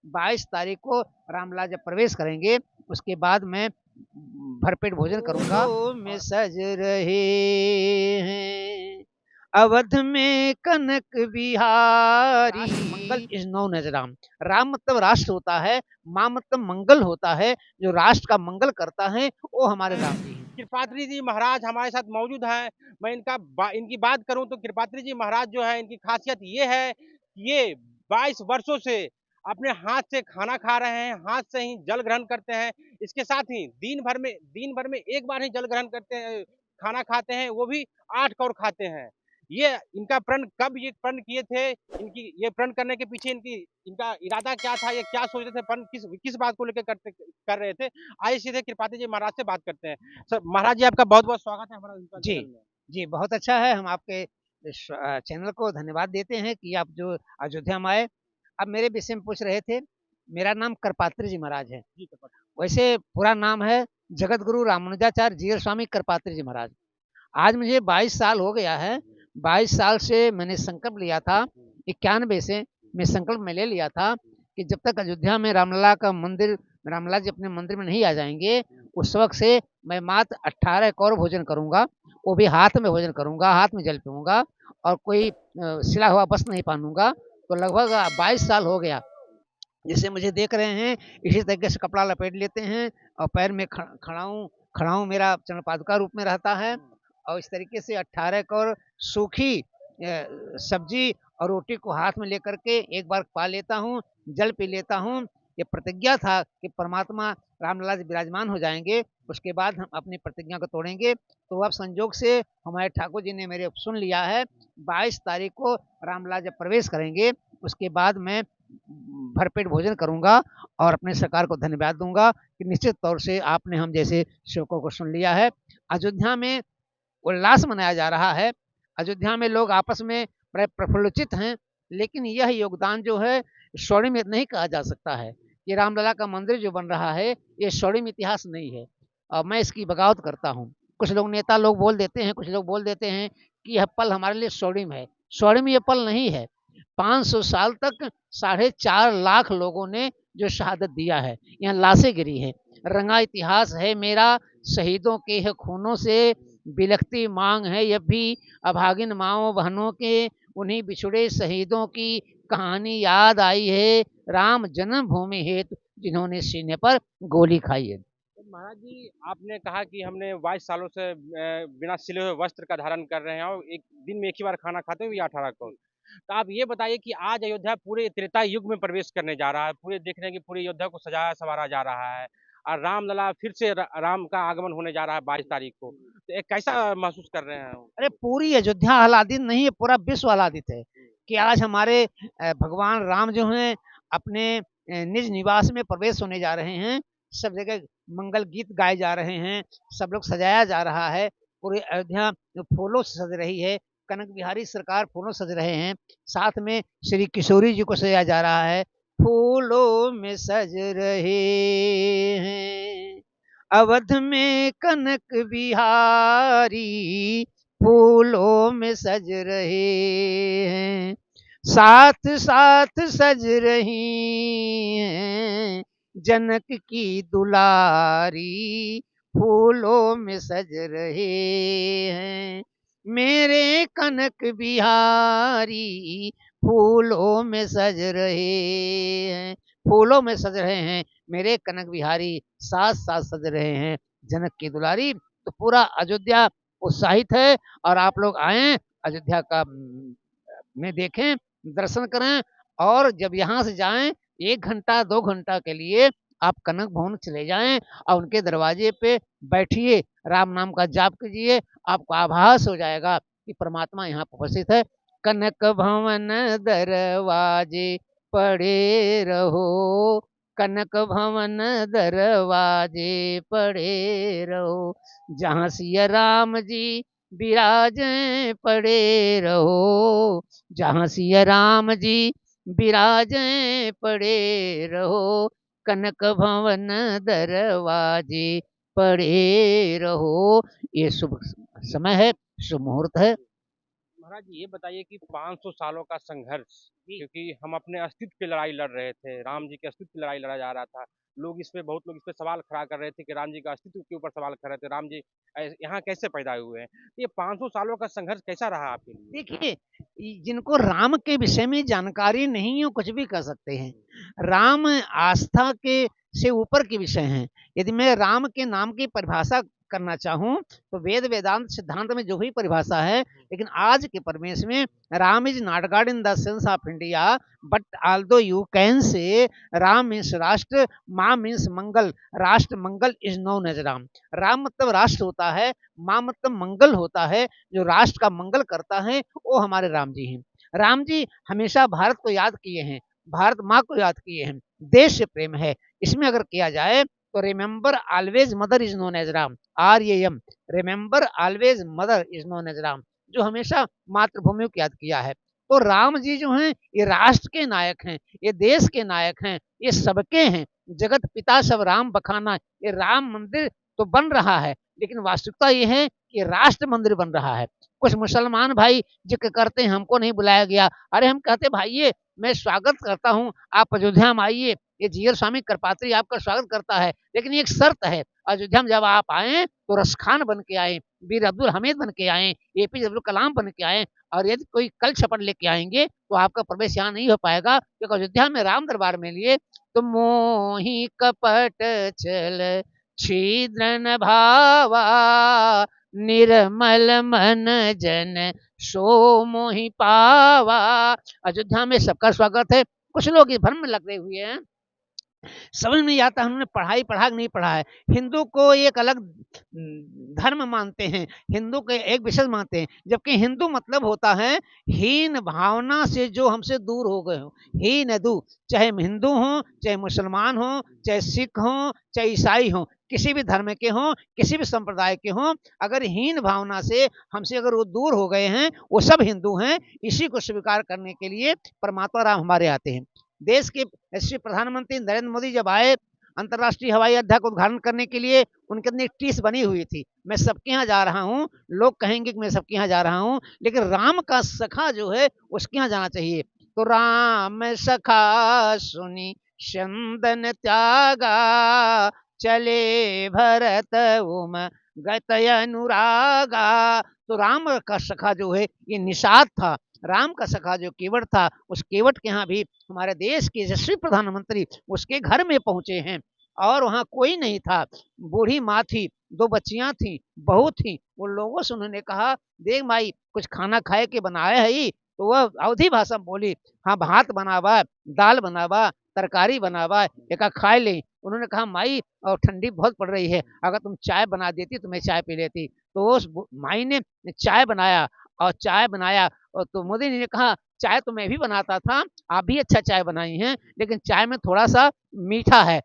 22 तारीख को रामलला जब प्रवेश करेंगे, उसके बाद मैं भरपेट भोजन करूँगा। फूलों में सज रहे हैं अवध में कनक बिहारी। मंगल is known as Ram. Ram मतलब राष्ट्र होता है, माँ मतलब मंगल होता है। जो राष्ट्र का मंगल करता है वो हमारे राम जी हैं। कृपात्री जी महाराज हमारे साथ मौजूद हैं। मैं इनकी बात करूं तो कृपात्री जी महाराज जो है, इनकी खासियत ये है कि ये 22 वर्षों से अपने हाथ से खाना खा रहे हैं, हाथ से ही जल ग्रहण करते हैं। इसके साथ ही दिन भर में एक बार ही जल ग्रहण करते हैं, खाना खाते हैं, वो भी 8 कौर खाते हैं। ये इनका प्रण कब ये प्रण किए थे, इनकी ये प्रण करने के पीछे इनका इरादा क्या था, ये क्या सोच रहे थे, प्रण किस बात को लेकर कर रहे थे। आइए सीधे कृपात्री जी महाराज से बात करते हैं। सर महाराज जी, आपका बहुत बहुत स्वागत है हमारा जी, चैनल में। जी, बहुत अच्छा है। हम आपके इस चैनल को धन्यवाद देते हैं कि आप जो अयोध्या में आए। अब मेरे विषय में पूछ रहे थे, मेरा नाम करपात्री जी महाराज है। जी कृपात्री। वैसे पूरा नाम है जगत गुरु रामानुजाचार्य जीयर स्वामी करपात्री जी महाराज। आज मुझे 22 साल हो गया है। 22 साल से मैंने संकल्प लिया था, 91 से मैं संकल्प में ले लिया था कि जब तक अयोध्या में रामलला का मंदिर, रामलला जी अपने मंदिर में नहीं आ जाएंगे, उस वक्त से मैं मात्र 18 कौर भोजन करूंगा। वो भी हाथ में भोजन करूंगा, हाथ में जल पीऊंगा और कोई सिला हुआ वस्त्र नहीं पहनूंगा। तो लगभग 22 साल हो गया। जैसे मुझे देख रहे हैं, इसी तरीके से कपड़ा लपेट लेते हैं और पैर में खड़ाऊँ खड़ाऊँ मेरा चरण पादुका रूप में रहता है। और इस तरीके से 18 कौर सूखी सब्जी और रोटी को हाथ में लेकर के एक बार पा लेता हूँ, जल पी लेता हूँ। ये प्रतिज्ञा था कि परमात्मा रामलला जी विराजमान हो जाएंगे, उसके बाद हम अपनी प्रतिज्ञा को तोड़ेंगे। तो अब संजोग से हमारे ठाकुर जी ने मेरे सुन लिया है। 22 तारीख को रामलला जब प्रवेश करेंगे, उसके बाद मैं भरपेट भोजन करूंगा और अपने सरकार को धन्यवाद दूंगा कि निश्चित तौर से आपने हम जैसे सेवकों को सुन लिया है। अयोध्या में उल्लास मनाया जा रहा है। अयोध्या में लोग आपस में प्रफुल्लित हैं। लेकिन यह योगदान जो है स्वर्णिम नहीं कहा जा सकता है। ये रामलला का मंदिर जो बन रहा है, ये स्वर्णिम इतिहास नहीं है और मैं इसकी बगावत करता हूँ। कुछ लोग नेता लोग बोल देते हैं, कुछ लोग बोल देते हैं कि यह पल हमारे लिए स्वर्णिम है। स्वर्णिम ये पल नहीं है। 500 साल तक 4.5 लाख लोगों ने जो शहादत दिया है, यहाँ लाशें गिरी हैं। रंगा इतिहास है मेरा शहीदों के है खूनों से, बिलखती मांग है ये भी अभागिन माओ बहनों के, उन्हीं बिछुड़े शहीदों की कहानी याद आई है, राम जन्मभूमि हेतु जिन्होंने सीने पर गोली खाई है। तो महाराज जी, आपने कहा कि हमने 22 सालों से बिना सिले हुए वस्त्र का धारण कर रहे हैं और एक दिन में एक ही बार खाना खाते हुए 18 कौर। तो आप ये बताइए कि आज अयोध्या पूरे त्रेता युग में प्रवेश करने जा रहा है, पूरे देख रहे हैं कि पूरी अयोध्या को सजाया संवारा जा रहा है और रामलला फिर से राम का आगमन होने जा रहा है 22 तारीख को। तो एक कैसा महसूस कर रहे हैं? अरे पूरी अयोध्या आह्लादित नहीं है, पूरा विश्व आह्लादित है कि आज हमारे भगवान राम जो हैं अपने निज निवास में प्रवेश होने जा रहे हैं। सब जगह मंगल गीत गाए जा रहे हैं, सब लोग सजाया जा रहा है। पूरी अयोध्या फूलों से सज रही है। कनक बिहारी सरकार फूलों सज रहे हैं। साथ में श्री किशोरी जी को सजाया जा रहा है। फूलों में सज रहे हैं अवध में कनक बिहारी, फूलों में सज रहे हैं, साथ साथ सज रही हैं जनक की दुलारी, फूलों में सज रहे हैं मेरे कनक बिहारी, फूलों में सज रहे हैं। फूलों में सज रहे हैं मेरे कनक बिहारी, साथ साथ सज रहे हैं जनक की दुलारी। तो पूरा अयोध्या उत्साहित है और आप लोग आए अयोध्या का में देखें, दर्शन करें और जब यहाँ से जाएं 1 घंटा 2 घंटा के लिए आप कनक भवन चले जाएं और उनके दरवाजे पे बैठिए, राम नाम का जाप कीजिए। आपको आभास हो जाएगा कि परमात्मा यहाँ उपस्थित है। कनक भवन दरवाजे पड़े रहो, कनक भवन दरवाजे पड़े रहो, जहाँ सिया राम जी विराजे पड़े रहो, जहाँ सिया राम जी विराजे पड़े रहो, कनक भवन दरवाजे पड़े रहो। ये शुभ समय है, शुभ मुहूर्त है। महाराज जी ये बताइए कि 500 सालों का संघर्ष, क्योंकि हम अपने अस्तित्व की लड़ाई लड़ रहे थे, राम जी के अस्तित्व की लड़ाई लड़ा जा रहा था। बहुत लोग इस पे सवाल खड़ा कर रहे थे कि राम जी का अस्तित्व के ऊपर सवाल कर रहे थे, राम जी यहाँ कैसे पैदा हुए हैं। तो ये 500 सालों का संघर्ष कैसा रहा आपके लिए? देखिए, जिनको राम के विषय में जानकारी नहीं है वो कुछ भी कर सकते हैं। राम आस्था के से ऊपर के विषय हैं। यदि मैं राम के नाम की परिभाषा करना चाहूँ तो वेद वेदांत सिद्धांत में जो भी परिभाषा है, लेकिन आज के परिवेश में Ram is not god in the sense of India, but although you can say Ram means राष्ट्र, माँ मीन्स मंगल, राष्ट्र मंगल is known as Ram. Ram मतलब राष्ट्र होता है, माँ मतलब मंगल होता है, जो राष्ट्र का मंगल करता है वो हमारे राम जी हैं। राम जी हमेशा भारत को याद किए हैं, भारत माँ को याद किए हैं, देश से प्रेम है। इसमें अगर किया जाए तो remember always mother is known as RAM, RAM, remember always mother is known as RAM, जो हमेशा मातृभूमि को याद किया है। तो राम जी जो हैं ये राष्ट्र के नायक हैं, ये देश के नायक हैं, ये सबके हैं। जगत पिता सब राम बखाना, ये राम मंदिर तो बन रहा है, लेकिन वास्तविकता ये है कि राष्ट्र मंदिर बन रहा है। कुछ मुसलमान भाई जिक्र करते हैं हमको नहीं बुलाया गया। अरे हम कहते भाई मैं स्वागत करता हूँ, आप अयोध्या में आइए, ये जीयर स्वामी करपात्री आपका स्वागत करता है, लेकिन एक शर्त है, अयोध्या में जब आप आए तो रसखान बन के आए, बीर अब्दुल हमीद बन के आए, APJ अब्दुल कलाम बन के आए, और यदि कोई कल छपट लेके आएंगे तो आपका प्रवेश यहाँ नहीं हो पाएगा, क्योंकि अयोध्या में राम दरबार में लिए तो मोही कपट छल छिद्रन भावा, निर्मल मन जन सो मोहि पावा। अयोध्या में सबका स्वागत है। कुछ लोग इस भ्रम में लगे हुए हैं, समझ नहीं आता उन्होंने पढ़ा कि नहीं पढ़ा है। हिंदू को एक अलग धर्म मानते हैं, हिंदू को एक विशेष मानते हैं, जबकि हिंदू मतलब होता है हीन भावना से जो हमसे दूर हो गए हो। हीन दू, चाहे हिंदू हो, चाहे मुसलमान हो, चाहे सिख हो, चाहे ईसाई हो, किसी भी धर्म के हों, किसी भी संप्रदाय के हों, अगर हीन भावना से हमसे अगर वो दूर हो गए हैं, वो सब हिंदू हैं। इसी को स्वीकार करने के लिए परमात्मा राम हमारे आते हैं। देश के यशस्वी प्रधानमंत्री नरेंद्र मोदी जब आए अंतर्राष्ट्रीय हवाई अड्डा का उद्घाटन करने के लिए, उनके अंदर एक टीस बनी हुई थी, मैं सबके यहाँ जा रहा हूँ। लोग कहेंगे कि मैं सबके यहाँ जा रहा हूँ, लेकिन राम का सखा जो है उसके यहाँ जाना चाहिए। तो राम सखा सुनी चंदन त्यागा, चले भरत उम गत अनुरागा। तो राम का सखा जो है ये निषाद था, राम का सखा जो केवट था, उस केवट के यहाँ भी हमारे देश के यशस्वी प्रधानमंत्री उसके घर में पहुंचे हैं, और वहाँ कोई नहीं था। बूढ़ी माँ थी, 2 बच्चियां थी, बहू थी। उन लोगों से उन्होंने कहा, देख माई कुछ खाना खाए के बनाया है ही? तो वह अवधी भाषा में बोली, हाँ भात बनावा, दाल बनावा, तरकारी बनावा, एक खाए ले। उन्होंने कहा माई और ठंडी बहुत पड़ रही है, अगर तुम चाय बना देती तो मैं चाय पी लेती। तो उस माई ने चाय बनाया, और चाय बनाया, और तो मोदी जी ने कहा चाय तो मैं भी बनाता था, आप भी अच्छा चाय बनाई हैं, लेकिन चाय में थोड़ा सा मीठा है।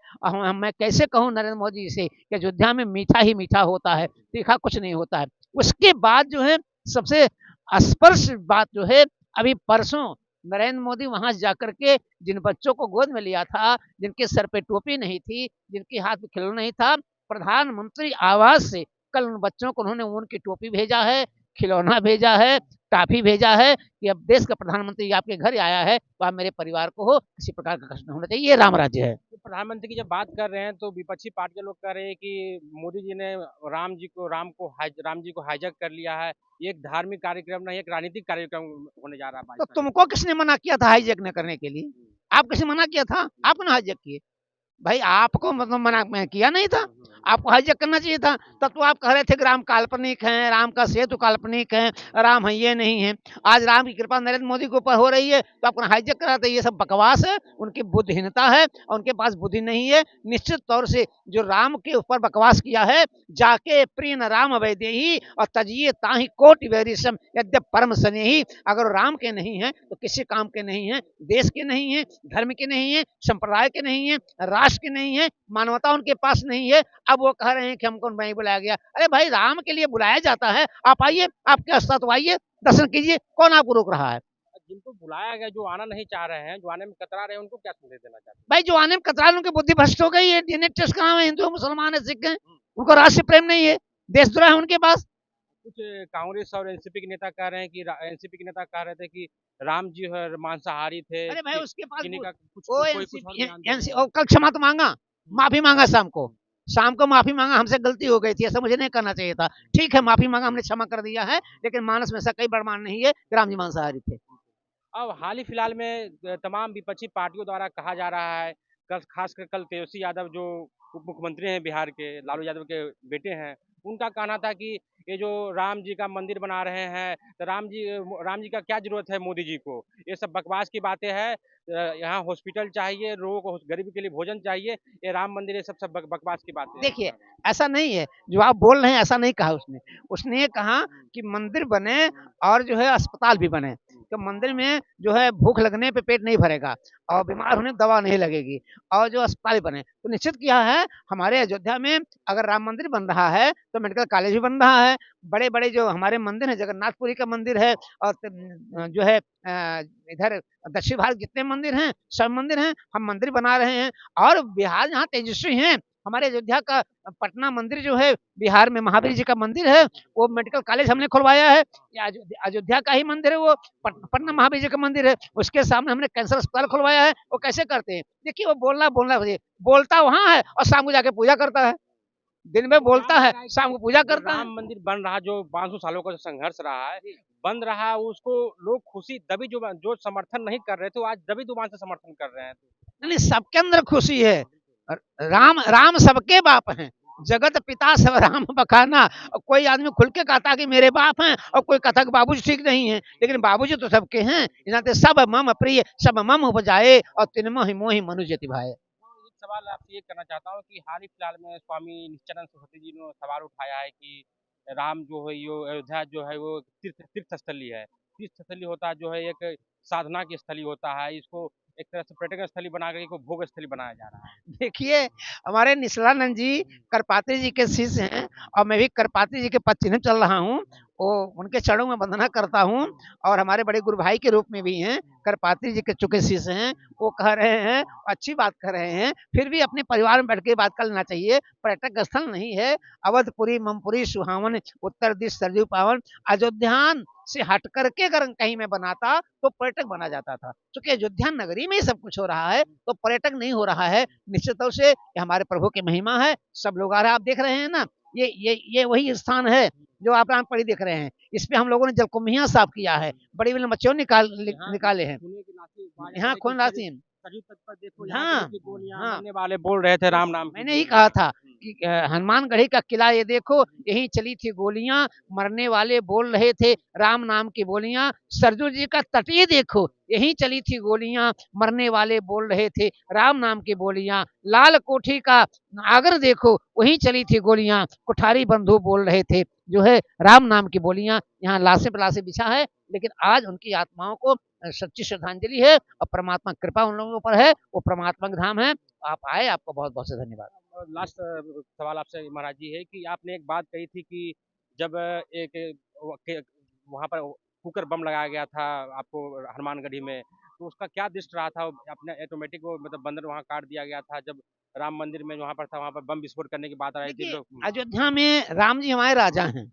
मैं कैसे कहूँ नरेंद्र मोदी से कि अयोध्या में मीठा ही मीठा होता है, तीखा कुछ नहीं होता है। उसके बाद जो है सबसे स्पर्श बात जो है, अभी परसों नरेंद्र मोदी वहां जाकर के जिन बच्चों को गोद में लिया था, जिनके सर पे टोपी नहीं थी, जिनके हाथ में खिलौना नहीं था, प्रधानमंत्री आवास से कल उन बच्चों को उन्होंने ऊन की टोपी भेजा है, खिलौना भेजा है, टाफी भेजा है कि अब देश का प्रधानमंत्री आपके घर आया है तो आप मेरे परिवार को हो, किसी प्रकार का कष्ट नहीं होना चाहिए। ये राम राज्य है। तो प्रधानमंत्री की जब बात कर रहे हैं तो विपक्षी पार्टी के लोग कह रहे हैं कि मोदी जी ने राम जी को हाईजैक कर लिया है। ये एक धार्मिक कार्यक्रम नहीं, एक राजनीतिक कार्यक्रम होने जा रहा है तो 22 तुमको किसने मना किया था हाईजैक न करने के लिए? आप किसने मना किया था? आपने हाईजैक किए भाई, आपको मतलब मना मैं किया नहीं था, आपको हाईजैक करना चाहिए था। तब तो आप कह रहे थे कि राम काल्पनिक है, राम का सेतु काल्पनिक है, राम है ये नहीं है। आज राम की कृपा नरेंद्र मोदी के ऊपर हो रही है तो आपको हाईजैक करा था। ये सब बकवास है, उनकी बुद्धिहीनता है, और उनके पास बुद्धि नहीं है। निश्चित तौर से जो राम के ऊपर बकवास किया है, जाके प्रिय न राम वैदेही और तजिए ताही कोटि वैरिसम यद्यप परम स्नेही। अगर राम के नहीं है तो किसी काम के नहीं है, देश के नहीं है, धर्म के नहीं है, संप्रदाय के नहीं है, राष्ट्र के नहीं है, मानवता उनके पास नहीं है। अब वो कह रहे हैं कि हमको नहीं बुलाया गया। अरे भाई राम के लिए बुलाया जाता है, आप आइए, आपके आस्था तो आइए, दर्शन कीजिए, कौन आपको रोक रहा है? जिनको बुलाया गया, जो आना नहीं चाह रहे हैं, जो आने में कतरा रहे हैं, उनको क्या संदेश देना चाहते हैं? भाई जो आने में कतरा उनकी बुद्धि भ्रष्ट हो गई है। डीएनए टेस्ट कहाँ है? हिंदू मुसलमान है, सिख है, उनको राष्ट्र प्रेम नहीं है, देशद्रोह है उनके पास। कुछ कांग्रेस और एनसीपी के नेता कह रहे हैं कि एनसीपी के नेता कह रहे थे कि राम जी है मांसाहारी थे, अरे भाई उसके पास चीनी का कुछ वो कोई कुछ और एनसीपी बयान दे रहे हैं। कल क्षमा तो मांगा, माफी मांगा शाम को माफी मांगा, हमसे गलती हो गई थी, ऐसा मुझे नहीं करना चाहिए था। ठीक है, माफी मांगा, हमने क्षमा कर दिया है, लेकिन मानस में ऐसा कई बड़मान नहीं है कि राम जी मांसाहारी थे। अब हाल ही फिलहाल में तमाम विपक्षी पार्टियों द्वारा कहा जा रहा है, कल खासकर कल तेजस्वी यादव जो उप मुख्यमंत्री हैं बिहार के, लालू यादव के बेटे हैं, उनका कहना था कि ये जो राम जी का मंदिर बना रहे हैं, तो राम जी का क्या जरूरत है मोदी जी को, ये सब बकवास की बातें हैं। यहाँ हॉस्पिटल चाहिए, लोगों को गरीब के लिए भोजन चाहिए, ये राम मंदिर ये सब बकवास की बातें हैं। देखिए, ऐसा नहीं है, जो आप बोल रहे हैं ऐसा नहीं कहा उसने। उसने ये कहा कि मंदिर बने और जो है अस्पताल भी बने, तो मंदिर में जो है भूख लगने पे पेट नहीं भरेगा और बीमार होने पे दवा नहीं लगेगी, और जो अस्पताल बने तो निश्चित किया है। हमारे अयोध्या में अगर राम मंदिर बन रहा है तो मेडिकल कॉलेज भी बन रहा है। बड़े बड़े जो हमारे मंदिर है, जगन्नाथपुरी का मंदिर है, और जो है इधर दक्षिण भारत जितने मंदिर हैं सब मंदिर हैं, हम मंदिर बना रहे हैं। और बिहार जहाँ तेजस्वी हैं, हमारे अयोध्या का पटना मंदिर जो है, बिहार में महावीर जी का मंदिर है, वो मेडिकल कॉलेज हमने खुलवाया है। अयोध्या का ही मंदिर है वो, पटना महावीर जी का मंदिर है, उसके सामने हमने कैंसर अस्पताल खुलवाया है। वो कैसे करते हैं, देखिए वो बोलना बोलना बोलता वहां है और शाम को जाके पूजा करता है। दिन में बोलता है, शाम को पूजा करता है। राम मंदिर बन रहा, जो 500 सालों का जो संघर्ष रहा है, बन रहा, उसको लोग खुशी दबी जो समर्थन नहीं कर रहे थे, आज दबी जुबान से समर्थन कर रहे हैं। नहीं, सबके अंदर खुशी है। राम राम सबके बाप हैं, जगत पिता सब राम बखाना। कोई आदमी खुल के कहता कि मेरे बाप हैं, और कोई कहता कि बाबूजी ठीक नहीं है, लेकिन बाबूजी तो सबके हैं। इसलिए सब मम प्रिय, सब मम उपजाए, और तिनमहि मोहि मनुजति भाए। एक सवाल आपसे ये करना चाहता हूँ कि हाल ही फिलहाल में स्वामी नित्यानंद सरस्वती जी ने सवाल उठाया है कि राम जो है यो अयोध्या जो है वो तीर्थ स्थली है। तीर्थ स्थली होता है जो है एक साधना की स्थली होता है, इसको एक तरह से पर्यटन स्थली बना करके भोग स्थली बनाया जा रहा है। देखिए, हमारे निसलानंद जी करपात्री जी के शिष्य हैं, और मैं भी करपात्री जी के पद चिन्ह चल रहा हूँ। वो उनके चरणों में वंदना करता हूँ, और हमारे बड़े गुरु भाई के रूप में भी हैं, करपात्री जी के चुके शिष्य हैं। वो कह रहे हैं, अच्छी बात कर रहे हैं, फिर भी अपने परिवार में बैठ के बात कर लेना चाहिए। पर्यटक स्थल नहीं है, अवधपुरी ममपुरी सुहावन, उत्तर दिश सरयू पावन। अयोध्या से हट करके अगर कहीं में बनाता तो पर्यटक बना जाता था, क्योंकि अयोध्या नगरी में ही सब कुछ हो रहा है, तो पर्यटक नहीं हो रहा है। निश्चित तौर से ये हमारे प्रभु की महिमा है, सब लोग आ रहे हैं, आप देख रहे हैं ना, ये वही स्थान है जो आप राम पड़ी देख रहे हैं। इस पे हम लोगों ने जलकुंभियां साफ किया है, बड़ी बड़ी मच्छियों निकाले हैं, यहाँ खून राशि। हाँ, हाँ, मरने वाले बोल रहे थे राम नाम। मैंने ही कहा था कि हनुमानगढ़ी का किला ये देखो, यही चली थी गोलियां, मरने वाले बोल रहे थे राम नाम की बोलियां। सरजू जी का तटीय देखो, यही चली थी गोलियां, मरने वाले बोल रहे थे राम नाम की बोलियां। लाल कोठी का आगर देखो, वही चली थी गोलियां, कुठारी बंधु बोल रहे थे जो है राम नाम की बोलियां। यहाँ लाशें पलाशें बिछा है, लेकिन आज उनकी आत्माओं को सच्ची श्रद्धांजलि है, और परमात्मा कृपा उन लोगों पर है, वो परमात्मा का धाम है। आप आए, आपको बहुत बहुत से धन्यवाद। लास्ट सवाल आपसे महाराज जी है कि आपने एक बात कही थी कि जब वहाँ पर कुकर बम लगाया गया था आपको हनुमानगढ़ी में, तो उसका क्या दृष्ट रहा था? अपने ऑटोमेटिक वो मतलब बंदर वहाँ काट दिया गया था, जब राम मंदिर में वहाँ पर था, वहाँ पर बम विस्फोट करने की बात आ रही थी लोग। अयोध्या में राम जी हमारे राजा हैं,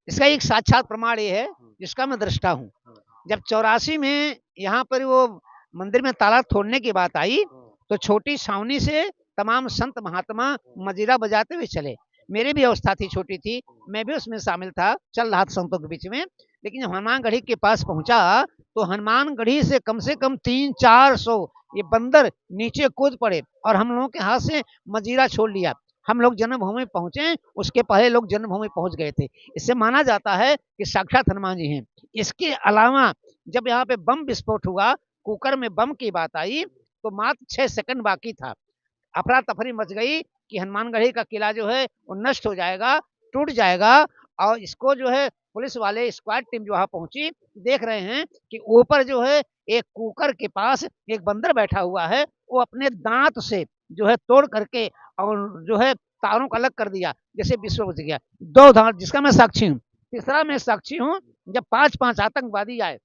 इसका एक साक्षात प्रमाण ये है, जिसका मैं दृष्टा हूँ। जब 84 में यहाँ पर वो मंदिर में ताला तोड़ने की बात आई, तो छोटी छावनी से तमाम संत महात्मा मजीरा बजाते हुए चले। मेरी भी अवस्था थी, छोटी थी, मैं भी उसमें शामिल था, चल रहा था संतों के बीच में। लेकिन जब हनुमानगढ़ी के पास पहुंचा, तो हनुमानगढ़ी से कम 300-400 ये बंदर नीचे कूद पड़े, और हम लोगों के हाथ से मजीरा छोड़ लिया। हम लोग जन्मभूमि पहुंचे, उसके पहले लोग जन्मभूमि पहुंच गए थे। इससे माना जाता है कि साक्षात हनुमान जी हैं। इसके अलावा जब यहाँ पे बम विस्फोट हुआ, कुकर में बम की बात आई, तो मात्र 6 सेकंड बाकी था, अफरा तफरी मच गई कि हनुमानगढ़ी का किला जो है वो नष्ट हो जाएगा, टूट जाएगा। और इसको जो है पुलिस वाले स्क्वाड टीम जो वहाँ पहुंची, देख रहे हैं कि ऊपर जो है एक कुकर के पास एक बंदर बैठा हुआ है, वो अपने दांत से जो है तोड़ करके और जो है तारों को अलग कर दिया, जैसे विश्व बुझ गया। 2 दांत, जिसका मैं साक्षी हूँ। तीसरा मैं साक्षी हूँ, जब 5-5 आतंकवादी आए,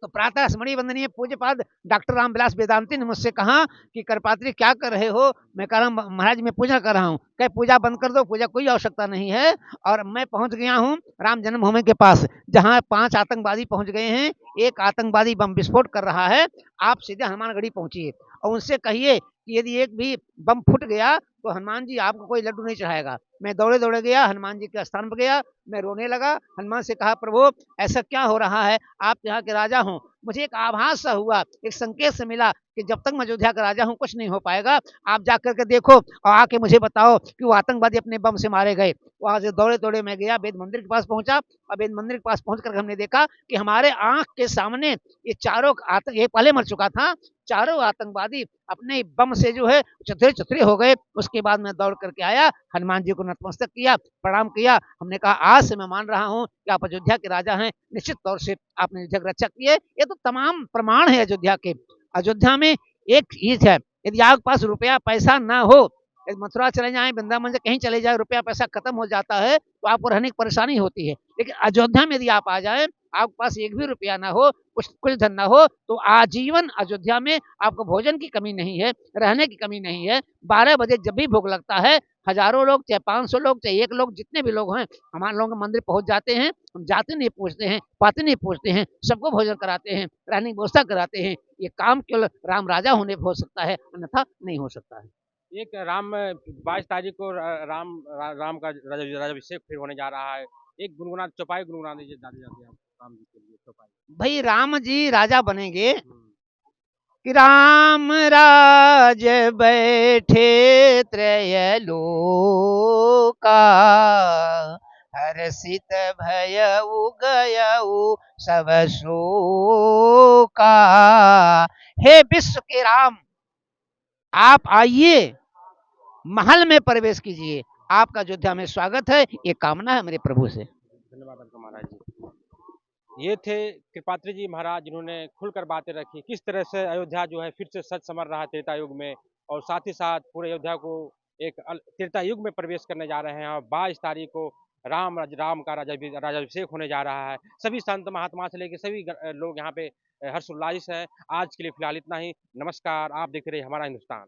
तो प्रातः स्मरणीय वंदनीय पूज्यपाद डॉक्टर रामविलास वेदांती ने मुझसे कहा कि करपात्री क्या कर रहे हो? मैं कह रहा हूँ महाराज मैं पूजा कर रहा हूँ। कहे पूजा बंद कर दो, पूजा कोई आवश्यकता नहीं है। और मैं पहुंच गया हूँ राम जन्मभूमि के पास, जहाँ 5 आतंकवादी पहुंच गए हैं। एक आतंकवादी बम विस्फोट कर रहा है, आप सीधे हनुमानगढ़ी पहुंचिए और उनसे कहिए कि यदि एक भी बम फूट गया तो हनुमान जी आपको कोई लड्डू नहीं चढ़ाएगा। मैं दौड़े दौड़े गया, हनुमान जी के स्थान पर गया, मैं रोने लगा। हनुमान से कहा प्रभु ऐसा क्या हो रहा है, आप यहाँ के राजा हो। मुझे एक आभास सा हुआ, एक संकेत से मिला कि जब तक मैं अयोध्या का राजा हूँ कुछ नहीं हो पाएगा। आप जा करके देखो और आके मुझे बताओ कि वो आतंकवादी अपने बम से मारे गए। वहां से दौड़े दौड़े मैं गया, वेद मंदिर के पास पहुंचा। और वेद मंदिर के पास पहुंच कर हमने देखा कि हमारे आंख के सामने ये चारों ये पहले मर चुका था, चारों आतंकवादी अपने बम से जो है चतरे चतरे हो गए। उसके बाद मैं दौड़ करके आया, हनुमान जी को नतमस्तक किया, प्रणाम किया। हमने कहा आज से मैं मान रहा हूँ कि आप अयोध्या के राजा हैं, निश्चित तौर से आपने अयोध्या की रक्षा की है। ये तो तमाम प्रमाण है अयोध्या के। अयोध्या में एक चीज है, यदि आपके पास रुपया पैसा ना हो, मथुरा चले जाएं, वृंदावन से कहीं चले जाए, रुपया पैसा खत्म हो जाता है तो आपको रहने की परेशानी होती है। लेकिन अयोध्या में यदि आप आ जाए, आपके पास एक भी रुपया ना हो, कुछ धन ना हो, तो आजीवन अयोध्या में आपको भोजन की कमी नहीं है, रहने की कमी नहीं है। 12 बजे जब भी भोग लगता है, हजारों लोग, चाहे 500 लोग, चाहे 1 लोग, जितने भी लोग हैं हमारे लोग मंदिर पहुंच जाते हैं। हम जाते नहीं पूछते हैं, पाते नहीं पूछते हैं, सबको भोजन कराते हैं, रहने की व्यवस्था कराते हैं। ये काम केवल राम राजा होने पर हो सकता है, अन्यथा नहीं हो सकता है। एक राम 22 तारीख को राम का राजाभिषेक फिर होने जा रहा है। एक गुनगुना चौपाई गुनगुना दीजिए दादी जाते आप राम जी के लिए चौपाई। भाई राम जी राजा बनेंगे हम्म। कि राम राज बैठे त्रयलोका, हर्षित भयउ गयउ सब शोका। हे विश्व के राम, आप आइए, महल में प्रवेश कीजिए, आपका अयोध्या में स्वागत है, ये कामना है मेरे प्रभु से। धन्यवाद आपका महाराज जी। ये थे कृपात्री जी महाराज, जिन्होंने खुलकर बातें रखी, किस तरह से अयोध्या जो है फिर से सच समर रहा त्रेता युग में, और साथ ही साथ पूरे अयोध्या को एक त्रेता युग में प्रवेश करने जा रहे हैं। और 22 तारीख को राम का राजाभिषेक होने जा रहा है। सभी संत महात्मा से लेकर सभी लोग यहाँ पे हर्षोल्लास है। आज के लिए फिलहाल इतना ही। नमस्कार, आप देख रहे हैं हमारा हिंदुस्तान।